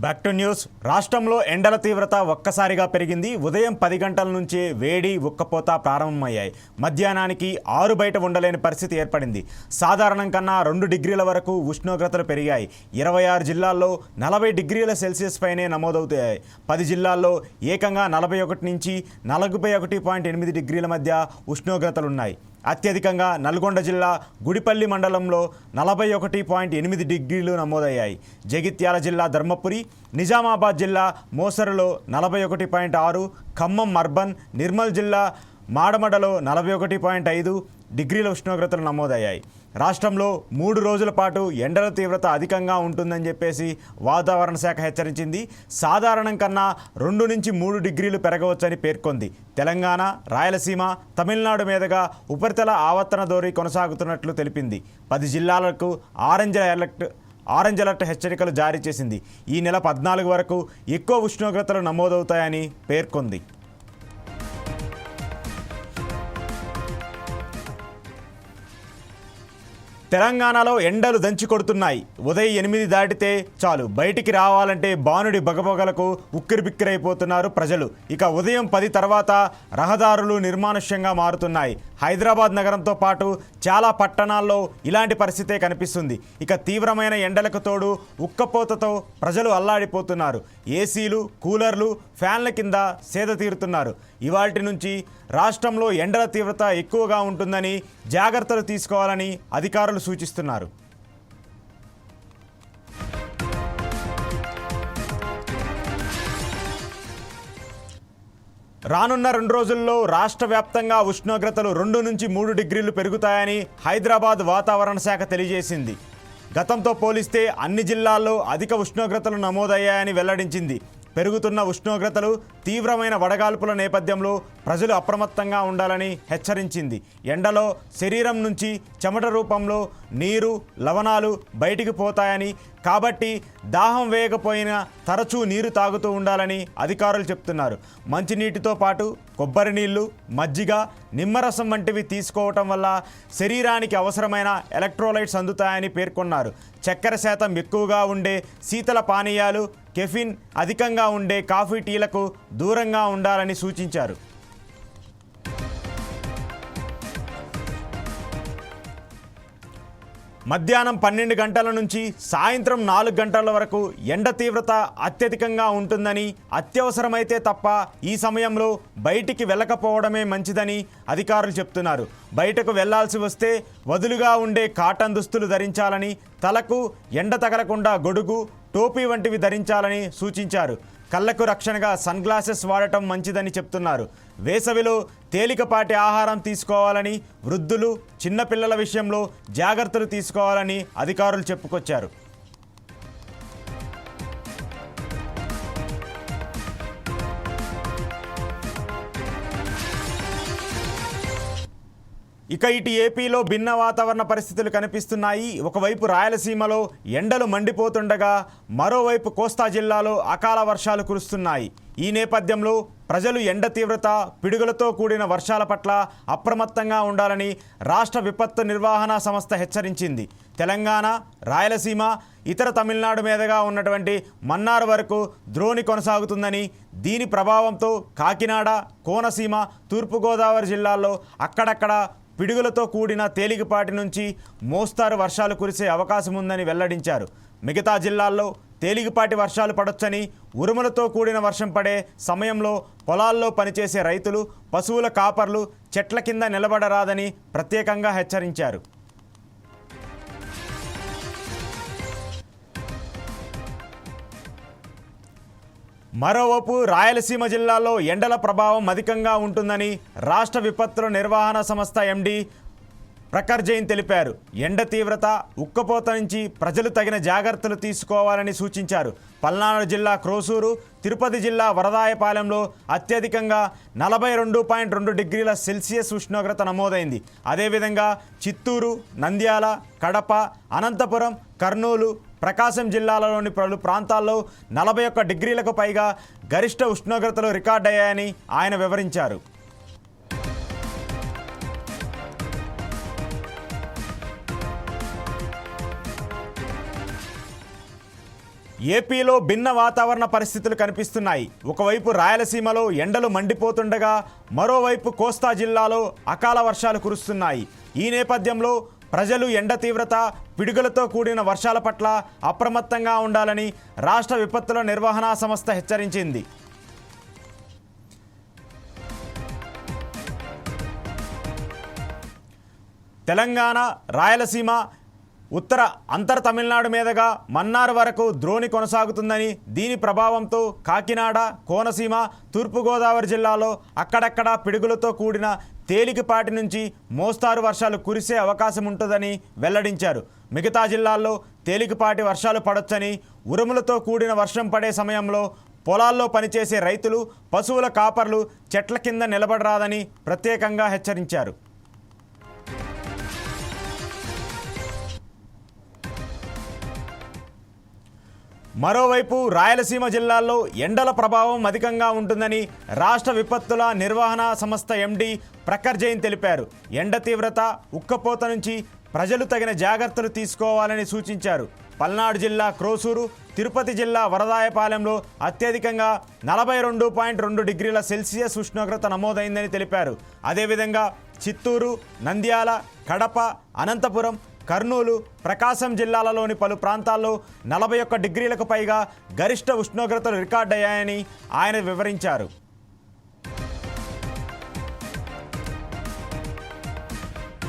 Back to news. రాష్ట్రంలో ఎండల తీవ్రత ఒక్కసారిగా పెరిగింది. ఉదయం 10 గంటల నుంచే వేడి ఉక్కపోత ప్రారంభమయ్యాయి. మధ్యాహ్నానికి 6 బయట ఉండలేని పరిస్థితి ఏర్పడింది. సాధారణం కన్నా 2 డిగ్రీల వరకు ఉష్ణోగ్రతలు పెరిగాయి. 26 జిల్లాల్లో 40 డిగ్రీల సెల్సియస్ పైనే నమోదవుతాయి. 10 జిల్లాల్లో ఏకంగా 41 నుంచి 41.8 డిగ్రీల మధ్య ఉష్ణోగ్రతలున్నాయి. అత్యధికంగా నల్గొండ జిల్లా గుడిపల్లి మండలంలో 41.8 డిగ్రీలు నమోదయ్యాయి. జగిత్యాల జిల్లా ధర్మపురి, నిజామాబాద్ జిల్లా మోసరులో 41.6, ఖమ్మం అర్బన్, నిర్మల్ జిల్లా మాడమడలో 41.5 డిగ్రీల ఉష్ణోగ్రతలు నమోదయ్యాయి. రాష్ట్రంలో 3 రోజుల పాటు ఎండల తీవ్రత అధికంగా ఉంటుందని చెప్పేసి వాతావరణ శాఖ హెచ్చరించింది. సాధారణం కన్నా 2 నుంచి 3 డిగ్రీలు పెరగవచ్చని పేర్కొంది. తెలంగాణ, రాయలసీమ, తమిళనాడు మీదుగా ఉపరితల ఆవర్తన దోరీ కొనసాగుతున్నట్లు తెలిపింది. 10 జిల్లాలకు ఆరెంజ్ అలర్ట్ హెచ్చరికలు జారీ చేసింది. ఈ నెల 14 వరకు ఎక్కువ ఉష్ణోగ్రతలు నమోదవుతాయని పేర్కొంది. తెలంగాణలో ఎండలు దంచి కొడుతున్నాయి. ఉదయం 8 దాటితే చాలు బయటికి రావాలంటే బానుడి బగబగలకు ఉక్కిరిబిక్కిరైపోతున్నారు ప్రజలు. ఇక ఉదయం 10 తర్వాత రహదారులు నిర్మానుష్యంగా మారుతున్నాయి. హైదరాబాద్ నగరంతో పాటు చాలా పట్టణాల్లో ఇలాంటి పరిస్థితే కనిపిస్తుంది. ఇక తీవ్రమైన ఎండలకు తోడు ఉక్కపోతతో ప్రజలు అల్లాడిపోతున్నారు. ఏసీలు, కూలర్లు, ఫ్యాన్ల కింద సేద తీరుతున్నారు. ఇవాల్టి నుంచి రాష్ట్రంలో ఎండల తీవ్రత ఎక్కువగా ఉంటుందని జాగ్రత్తలు తీసుకోవాలని అధికారులు సూచిస్తున్నారు. రానున్న 2 రోజుల్లో రాష్ట్ర వ్యాప్తంగా ఉష్ణోగ్రతలు 2 నుంచి 3 డిగ్రీలు పెరుగుతాయని హైదరాబాద్ వాతావరణ శాఖ తెలియజేసింది. గతంతో పోలిస్తే అన్ని జిల్లాల్లో అధిక ఉష్ణోగ్రతలు నమోదయ్యాయని వెల్లడించింది. పెరుగుతున్న ఉష్ణోగ్రతలు, తీవ్రమైన వడగాల్పుల నేపథ్యంలో ప్రజలు అప్రమత్తంగా ఉండాలని హెచ్చరించింది. ఎండలో శరీరం నుంచి చెమట రూపంలో నీరు, లవణాలు బయటికి పోతాయని, కాబట్టి దాహం వేయకపోయినా తరచూ నీరు తాగుతూ ఉండాలని అధికారులు చెప్తున్నారు. మంచినీటితో పాటు కొబ్బరి నీళ్లు, మజ్జిగ, నిమ్మరసం వంటివి తీసుకోవటం వల్ల శరీరానికి అవసరమైన ఎలక్ట్రోలైట్స్ అందుతాయని పేర్కొన్నారు. చక్కెర శాతం ఎక్కువగా ఉండే శీతల పానీయాలు, కెఫిన్ అధికంగా ఉండే కాఫీ, టీలకు దూరంగా ఉండాలని సూచించారు. మధ్యాహ్నం 12 గంటల నుంచి సాయంత్రం 4 గంటల వరకు ఎండ తీవ్రత అత్యధికంగా ఉంటుందని, అత్యవసరమైతే తప్ప ఈ సమయంలో బయటికి వెళ్ళకపోవడమే మంచిదని అధికారులు చెప్తున్నారు. బయటకు వెళ్లాల్సి వస్తే వదులుగా ఉండే కాటన్ దుస్తులు ధరించాలని, తలకు ఎండ తగలకుండా గొడుగు, టోపీ వంటివి ధరించాలని సూచించారు. కళ్ళకు రక్షణగా సన్ గ్లాసెస్ వాడటం మంచిదని చెప్తున్నారు. వేసవిలో తేలికపాటి ఆహారం తీసుకోవాలని, వృద్ధులు, చిన్నపిల్లల విషయంలో జాగ్రత్తలు తీసుకోవాలని అధికారులు చెప్పుకొచ్చారు. ఇక ఇటు ఏపీలో భిన్న వాతావరణ పరిస్థితులు కనిపిస్తున్నాయి. ఒకవైపు రాయలసీమలో ఎండలు మండిపోతుండగా మరోవైపు కోస్తా జిల్లాలో అకాల వర్షాలు కురుస్తున్నాయి. ఈ నేపథ్యంలో ప్రజలు ఎండ తీవ్రత, పిడుగులతో కూడిన వర్షాల పట్ల అప్రమత్తంగా ఉండాలని రాష్ట్ర విపత్తు నిర్వహణ సంస్థ హెచ్చరించింది. తెలంగాణ, రాయలసీమ, ఇతర తమిళనాడు మీదుగా ఉన్నటువంటి మన్నార్ వరకు ద్రోణి కొనసాగుతుందని, దీని ప్రభావంతో కాకినాడ, కోనసీమ, తూర్పుగోదావరి జిల్లాల్లో అక్కడక్కడ పిడుగులతో కూడిన తేలికపాటి నుంచి మోస్తారు వర్షాలు కురిసే అవకాశం ఉందని వెల్లడించారు. మిగతా జిల్లాల్లో తేలికపాటి వర్షాలు పడొచ్చని, ఉరుములతో కూడిన వర్షం పడే సమయంలో పొలాల్లో పనిచేసే రైతులు, పశువుల కాపర్లు చెట్ల కింద నిలబడరాదని ప్రత్యేకంగా హెచ్చరించారు. మరోవైపు రాయలసీమ జిల్లాలో ఎండల ప్రభావం అధికంగా ఉంటుందని రాష్ట్ర విపత్తుల నిర్వహణ సంస్థ ఎండీ ప్రఖర్ జైన్ తెలిపారు. ఎండ తీవ్రత, ఉక్కపోత నుంచి ప్రజలు తగిన జాగ్రత్తలు తీసుకోవాలని సూచించారు. పల్నాడు జిల్లా క్రోసూరు, తిరుపతి జిల్లా వరదాయపాలెంలో అత్యధికంగా 42.2 డిగ్రీల సెల్సియస్ ఉష్ణోగ్రత నమోదైంది. అదేవిధంగా చిత్తూరు, నంద్యాల, కడప, అనంతపురం, కర్నూలు, ప్రకాశం జిల్లాలలోని పలు ప్రాంతాల్లో 41 డిగ్రీలకు పైగా గరిష్ట ఉష్ణోగ్రతలు రికార్డయ్యాయని ఆయన వివరించారు. ఏపీలో భిన్న వాతావరణ పరిస్థితులు కనిపిస్తున్నాయి. ఒకవైపు రాయలసీమలో ఎండలు మండిపోతుండగా మరోవైపు కోస్తా జిల్లాలో అకాల వర్షాలు కురుస్తున్నాయి. ఈ నేపథ్యంలో ప్రజలు ఎండ తీవ్రత, పిడుగులతో కూడిన వర్షాల పట్ల అప్రమత్తంగా ఉండాలని రాష్ట్ర విపత్తుల నిర్వహణ సంస్థ హెచ్చరించింది. తెలంగాణ, రాయలసీమ, ఉత్తర అంతర్ తమిళనాడు మీదుగా మన్నార్ వరకు ద్రోణి కొనసాగుతుందని, దీని ప్రభావంతో కాకినాడ, కోనసీమ, తూర్పుగోదావరి జిల్లాలో అక్కడక్కడ పిడుగులతో కూడిన తేలికపాటి నుంచి మోస్తారు వర్షాలు కురిసే అవకాశం ఉంటుందని వెల్లడించారు. మిగతా జిల్లాల్లో తేలికపాటి వర్షాలు పడొచ్చని, ఉరుములతో కూడిన వర్షం పడే సమయంలో పొలాల్లో పనిచేసే రైతులు, పశువుల కాపర్లు చెట్ల కింద నిలబడరాదని ప్రత్యేకంగా హెచ్చరించారు. మరోవైపు రాయలసీమ జిల్లాల్లో ఎండల ప్రభావం అధికంగా ఉంటుందని రాష్ట్ర విపత్తుల నిర్వహణ సంస్థ ఎండీ ప్రఖర్ జైన్ తెలిపారు. ఎండ తీవ్రత, ఉక్కపోత నుంచి ప్రజలు తగిన జాగ్రత్తలు తీసుకోవాలని సూచించారు. పల్నాడు జిల్లా క్రోసూరు, తిరుపతి జిల్లా వరదాయపాలెంలో అత్యధికంగా 42.2 డిగ్రీల సెల్సియస్ ఉష్ణోగ్రత నమోదైందని తెలిపారు. అదేవిధంగా చిత్తూరు, నంద్యాల, కడప, అనంతపురం, కర్నూలు, ప్రకాశం జిల్లాలలోని పలు ప్రాంతాల్లో 41 డిగ్రీలకు పైగా గరిష్ట ఉష్ణోగ్రతలు రికార్డయ్యాయని ఆయన వివరించారు.